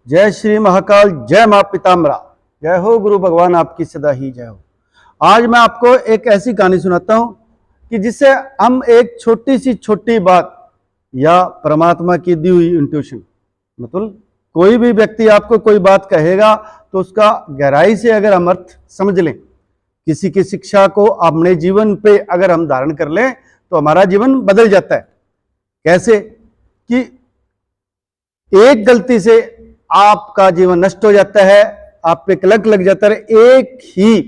जय श्री महाकाल, जय मां पिताम्बरा, जय हो गुरु भगवान, आपकी सदा ही जय हो। आज मैं आपको एक ऐसी कहानी सुनाता हूं कि जिससे हम एक छोटी सी छोटी बात या परमात्मा की दी हुई इंट्यूशन, मतलब कोई भी व्यक्ति आपको कोई बात कहेगा तो उसका गहराई से अगर हम अर्थ समझ लें, किसी की शिक्षा को अपने जीवन पे अगर हम धारण कर लें तो हमारा जीवन बदल जाता है। कैसे कि एक गलती से आपका जीवन नष्ट हो जाता है, आप पे कलंक लग जाता है, एक ही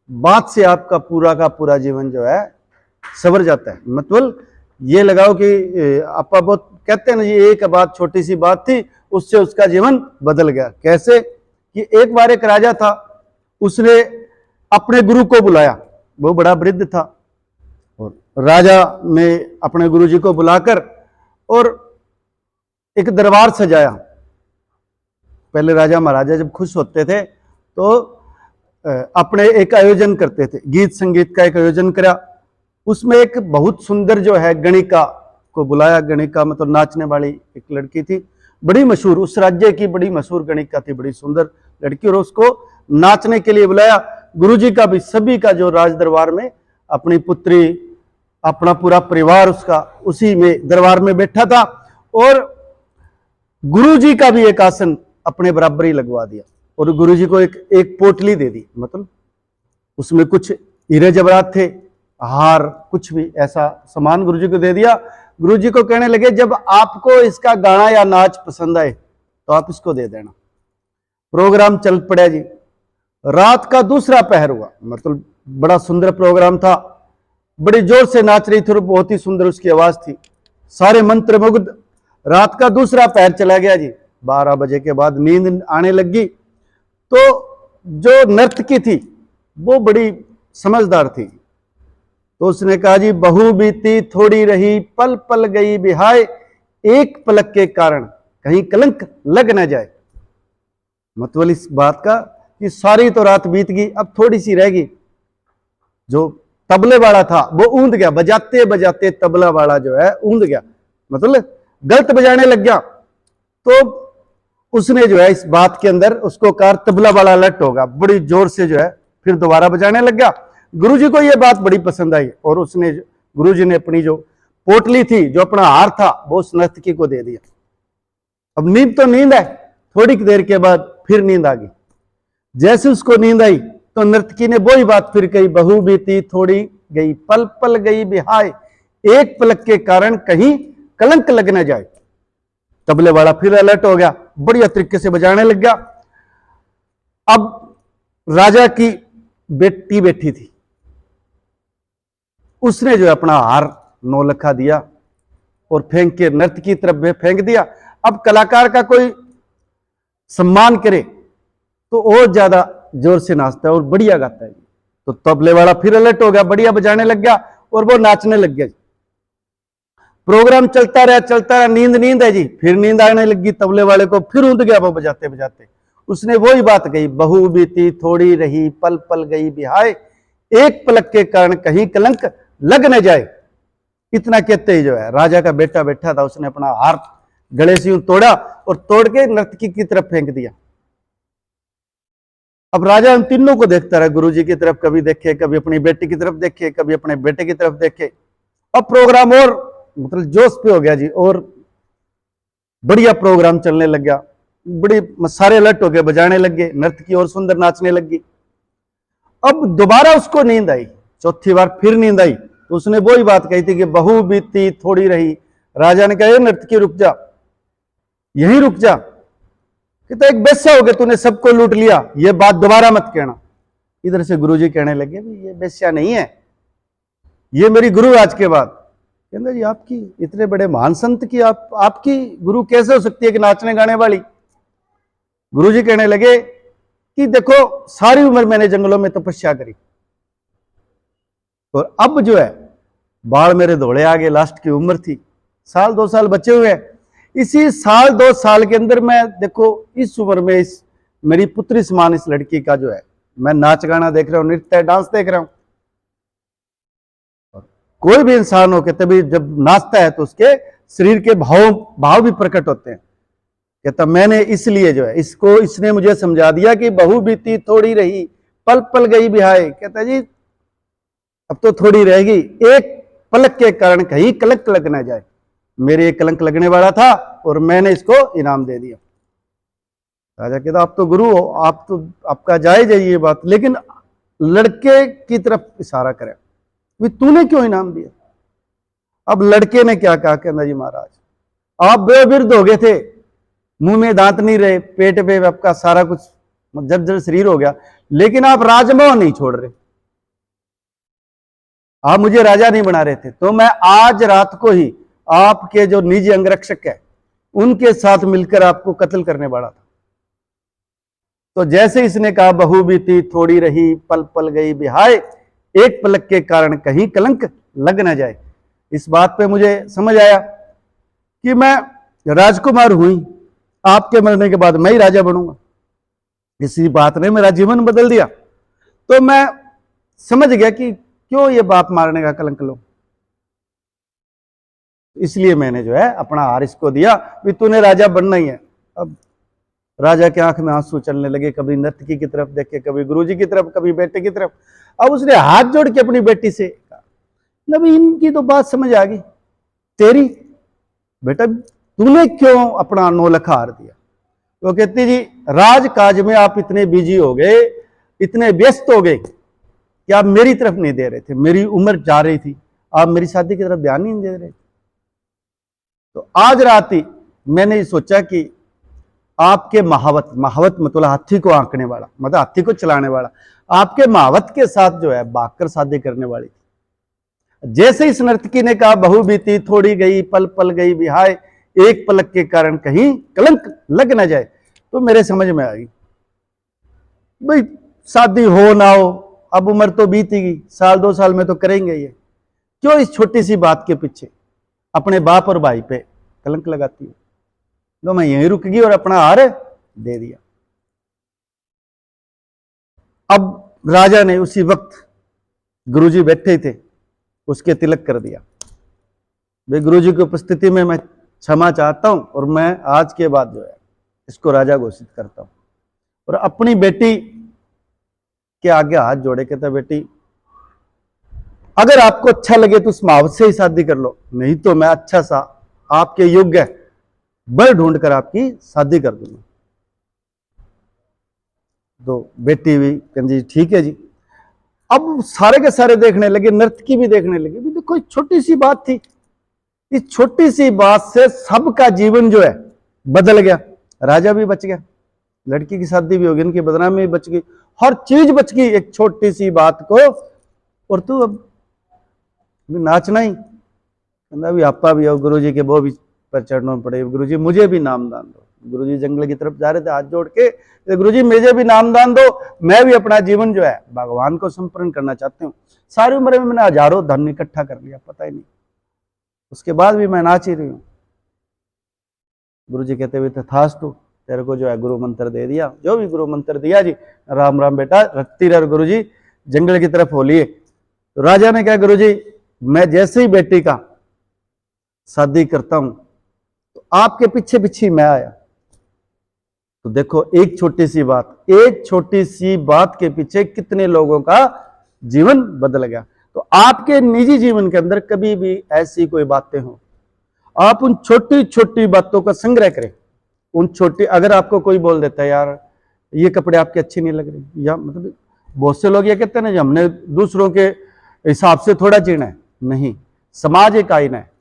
बात से आपका पूरा का पूरा जीवन जो है सवर जाता है। मतलब ये लगाओ कि आपा बहुत कहते हैं ना, ये एक बात छोटी सी बात थी, उससे उसका जीवन बदल गया। कैसे कि एक बार एक राजा था, उसने अपने गुरु को बुलाया, वो बड़ा वृद्ध था, और राजा ने अपने गुरु जी को बुलाकर और एक दरबार सजाया। पहले राजा महाराजा जब खुश होते थे तो अपने एक आयोजन करते थे, गीत संगीत का एक आयोजन करा। उसमें एक बहुत सुंदर जो है गणिका को बुलाया। गणिका मतलब नाचने वाली एक लड़की थी, बड़ी मशहूर, उस राज्य की बड़ी मशहूर गणिका थी, बड़ी सुंदर लड़की, और उसको नाचने के लिए बुलाया। गुरुजी का भी, सभी का जो राज दरबार में अपनी पुत्री, अपना पूरा परिवार उसका उसी में दरबार में बैठा था, और गुरुजी का भी एक आसन अपने बराबर ही लगवा दिया, और गुरुजी को एक पोटली दे दी, मतलब उसमें कुछ हीरे जवाहरात थे, हार, कुछ भी ऐसा सामान गुरुजी को दे दिया। गुरुजी को कहने लगे, जब आपको इसका गाना या नाच पसंद आए तो आप इसको दे देना। प्रोग्राम चल पड़ा जी। रात का दूसरा पहर हुआ, मतलब बड़ा सुंदर प्रोग्राम था, बड़ी जोर से नाच रही थी और बहुत ही सुंदर उसकी आवाज थी, सारे मंत्रमुग्ध। रात का दूसरा पहर चला गया जी। 12 बजे के बाद नींद आने लगी। तो जो नर्तकी थी वो बड़ी समझदार थी, तो उसने कहा, जी बहू बीती थोड़ी रही, पल पल गई बिहाय, एक पलक के कारण कहीं कलंक लग न जाए। मतलब इस बात का कि सारी तो रात बीत गई, अब थोड़ी सी रहेगी। जो तबले वाला था वो ऊंध गया, बजाते बजाते तबला वाला जो है ऊंध गया, मतलब गलत बजाने लग गया। तो उसने जो है इस बात के अंदर उसको कहा, तबला वाला अलर्ट होगा, बड़ी जोर से जो है फिर दोबारा बजाने लग गया। गुरुजी को यह बात बड़ी पसंद आई, और उसने, गुरुजी ने अपनी जो पोटली थी, जो अपना हार था, वो उस नर्तकी को दे दिया। अब नींद तो नींद है, थोड़ी देर के बाद फिर नींद आ गई। जैसे उसको नींद आई तो नर्तकी ने वही बात फिर कही, बहू बीती थोड़ी गई, पल पल गई बिहाय, एक पलक के कारण कहीं कलंक लग न जाए। तबले वाला फिर अलर्ट हो गया, बढ़िया तरीके से बजाने लग गया। अब राजा की बेटी बैठी थी, उसने जो अपना हार नौलखा दिया और फेंक के नृत्य की तरफ फेंक दिया। अब कलाकार का कोई सम्मान करे तो और ज्यादा जोर से नाचता है और बढ़िया गाता है। तो तबले वाला फिर अलर्ट हो गया, बढ़िया बजाने लग गया और वो नाचने लग गया। प्रोग्राम चलता रहा, नींद है जी, फिर नींद आने लगी तबले वाले को, फिर ऊंध गया वो बजाते बजाते। उसने वही बात कही, बहू बीती थोड़ी रही, पल पल गई बिहाय, एक पलक के कारण कहीं कलंक लग न जाए। इतना कहते ही जो है राजा का बेटा बैठा था, उसने अपना हार गले से यूं तोड़ा और तोड़ के नर्तकी की तरफ फेंक दिया। अब राजा उन तीनों को देखता रहा, गुरुजी की तरफ कभी देखे, कभी अपनी बेटी की तरफ देखे, कभी अपने बेटे की तरफ देखे। अब प्रोग्राम और मतलब जोश पे हो गया जी, और बढ़िया प्रोग्राम चलने लग गया, बड़ी सारे अलर्ट हो गए, बजाने लग गए, नर्तकी और सुंदर नाचने लग गई। अब दोबारा उसको नींद आई, चौथी बार फिर नींद आई, तो उसने वही बात कही थी कि बहू बीती थोड़ी रही। राजा ने कहा, नर्तकी रुक जा, यहीं रुक जा, कि तो एक बेस्या हो गया, तूने सबको लूट लिया, ये बात दोबारा मत कहना। इधर से गुरुजी कहने लगे, ये बेस्या नहीं है, ये मेरी गुरु आज के बाद। कहते जी आपकी इतने बड़े महान संत की आपकी गुरु कैसे हो सकती है कि नाचने गाने वाली। गुरुजी कहने लगे कि देखो, सारी उम्र मैंने जंगलों में तपस्या करी, और अब जो है बाल मेरे धोड़े आ गए, लास्ट की उम्र थी, 1-2 साल बचे हुए हैं। इसी 1-2 साल के अंदर मैं देखो इस उम्र में इस मेरी पुत्री समान इस लड़की का जो है मैं नाच गाना देख रहा हूं, नृत्य डांस देख रहा हूं। कोई भी इंसान हो के तभी जब नाचता है तो उसके शरीर के भाव भी प्रकट होते हैं। कहता मैंने इसलिए जो है इसको, इसने मुझे समझा दिया कि बहू बीती थोड़ी रही पल पल गई बिहाय। कहता जी अब तो थोड़ी रहेगी, एक पलक के कारण कहीं कलंक लग ना जाए। मेरे एक कलंक लगने वाला था और मैंने इसको इनाम दे दिया। राजा कहता आप तो गुरु हो, आप तो, आपका जायज है ये बात, लेकिन लड़के की तरफ इशारा करे, तूने क्यों इनाम दिया? अब लड़के ने क्या कहा, कहना जी महाराज आप बेविरुद्ध हो गए थे, मुंह में दांत नहीं रहे, पेट पे आपका सारा कुछ जर्जर शरीर हो गया, लेकिन आप राजमोह नहीं छोड़ रहे, आप मुझे राजा नहीं बना रहे थे, तो मैं आज रात को ही आपके जो निजी अंगरक्षक है उनके साथ मिलकर आपको कत्ल करने वाला था। तो जैसे इसने कहा बहू बीती थोड़ी रही पल पल गई बिहाय, एक पलक के कारण कहीं कलंक लग ना जाए। इस बात पे मुझे समझ आया कि मैं राजकुमार हुई, आपके मरने के बाद मैं ही राजा बनूंगा। इसी बात ने मेरा जीवन बदल दिया। तो मैं समझ गया कि क्यों ये बाप मारने का कलंक लो, इसलिए मैंने जो है अपना हार इसको दिया, भी तूने राजा बनना ही है। अब राजा के आंख में आंसू चलने लगे, कभी नर्तकी की तरफ देखे, कभी गुरुजी की तरफ, कभी बेटे की तरफ। अब उसने हाथ जोड़ के अपनी बेटी से कहा, नबी इनकी तो बात समझ आ गई, तेरी बेटा तूने क्यों अपना नौलखा हार दिया? वो कहती जी राजकाज में आप इतने बिजी हो गए, इतने व्यस्त हो गए कि आप मेरी तरफ नहीं दे रहे थे, मेरी उम्र जा रही थी, आप मेरी शादी की तरफ ध्यान नहीं दे रहे। तो आज रात ही मैंने सोचा कि आपके महावत, महावत मतलब हाथी को आंकने वाला, मतलब हाथी को चलाने वाला, आपके महावत के साथ जो है भागकर शादी करने वाली थी। जैसे इस नर्तकी ने कहा बहू बीती थोड़ी गई पल पल गई बिहाय, एक पलक के कारण कहीं कलंक लग ना जाए, तो मेरे समझ में आ गई भाई शादी हो ना हो, अब उम्र तो बीतेगी, साल 2 साल में तो करेंगे ये, क्यों इस छोटी सी बात के पीछे अपने बाप और भाई पे कलंक लगाती है। तो मैं यहीं रुक गई और अपना हार दे दिया। अब राजा ने उसी वक्त, गुरुजी बैठे थे, उसके तिलक कर दिया। वे गुरुजी की उपस्थिति में मैं क्षमा चाहता हूं और मैं आज के बाद जो है इसको राजा घोषित करता हूं। और अपनी बेटी के आगे हाथ जोड़े, कहता बेटी अगर आपको अच्छा लगे तो उस महावत से ही शादी कर लो, नहीं तो मैं अच्छा सा आपके योग्य बर ढूंढ कर आपकी शादी कर दूंगा। तो बेटी भी कहती जी ठीक है जी। अब सारे के सारे देखने लगे, नर्तकी भी देखने लगी, भी देखो छोटी सी बात थी, इस छोटी सी बात से सबका जीवन जो है बदल गया। राजा भी बच गया, लड़की की शादी भी हो गई, इनकी बदनामी भी बच गई, हर चीज बच गई एक छोटी सी बात को। और तू अब नाचना ही, कहना भी आपा भी आओ, गुरुजी के वो भी पर चरणों पड़े, गुरुजी मुझे भी नामदान दो। गुरुजी जंगल की तरफ जा रहे थे हाथ जोड़ के, गुरुजी मुझे भी नामदान दो, मैं भी अपना जीवन जो है भगवान को समर्पण करना चाहती हूँ। सारी उम्र में मैंने हजारों धन इकट्ठा कर लिया, पता ही नहीं, उसके बाद भी मैं नाच ही रही हूँ। गुरुजी कहते हुए तथास्तु, तेरे को जो है गुरु मंत्र दे दिया, जो भी गुरु मंत्र दिया जी, राम राम बेटा रखती रह। गुरुजी जंगल की तरफ हो लिए। तो राजा ने कहा गुरुजी मैं जैसे ही बेटी का शादी करता हूं तो आपके पीछे पीछे मैं आया। तो देखो एक छोटी सी बात, एक छोटी सी बात के पीछे कितने लोगों का जीवन बदल गया। तो आपके निजी जीवन के अंदर कभी भी ऐसी कोई बातें हो, आप उन छोटी छोटी बातों का संग्रह करें। उन छोटी, अगर आपको कोई बोल देता है यार ये कपड़े आपके अच्छे नहीं लग रहे, या मतलब बहुत से लोग ये कहते हैं ना, हमने दूसरों के हिसाब से थोड़ा जीना है, नहीं, समाज एक आईना है।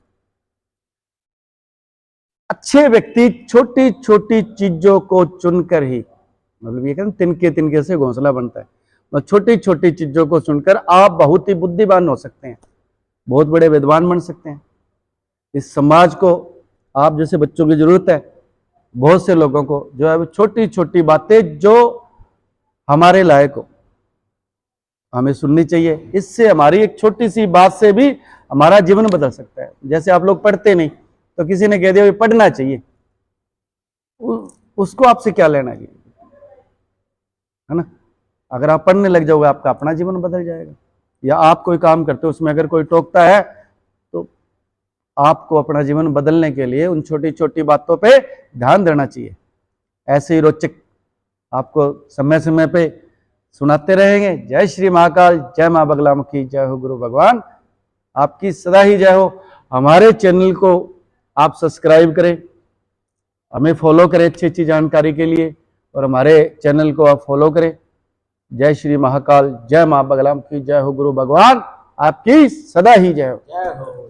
अच्छे व्यक्ति छोटी छोटी चीजों को चुनकर ही, मतलब ये कहते तिनके तिनके से घोंसला बनता है, छोटी छोटी चीजों को सुनकर आप बहुत ही बुद्धिमान हो सकते हैं, बहुत बड़े विद्वान बन सकते हैं। इस समाज को आप जैसे बच्चों की जरूरत है, बहुत से लोगों को जो है छोटी छोटी बातें जो हमारे लायक हो हमें सुननी चाहिए। इससे हमारी एक छोटी सी बात से भी हमारा जीवन बदल सकता है। जैसे आप लोग पढ़ते नहीं, तो किसी ने कह दिया पढ़ना चाहिए, उसको आपसे क्या लेना है ना। अगर आप पढ़ने लग जाओगे आपका अपना जीवन बदल जाएगा। या आप कोई काम करते हो उसमें अगर कोई टोकता है तो आपको अपना जीवन बदलने के लिए उन छोटी छोटी बातों पे ध्यान देना चाहिए। ऐसे ही रोचक आपको समय समय पे सुनाते रहेंगे। जय श्री महाकाल, जय मां बगलामुखी, जय हो गुरु भगवान आपकी सदा ही जय हो। हमारे चैनल को आप सब्सक्राइब करें, हमें फॉलो करें अच्छी अच्छी जानकारी के लिए, और हमारे चैनल को आप फॉलो करें। जय श्री महाकाल, जय मां बगलामुखी, जय हो गुरु भगवान आपकी सदा ही जय हो।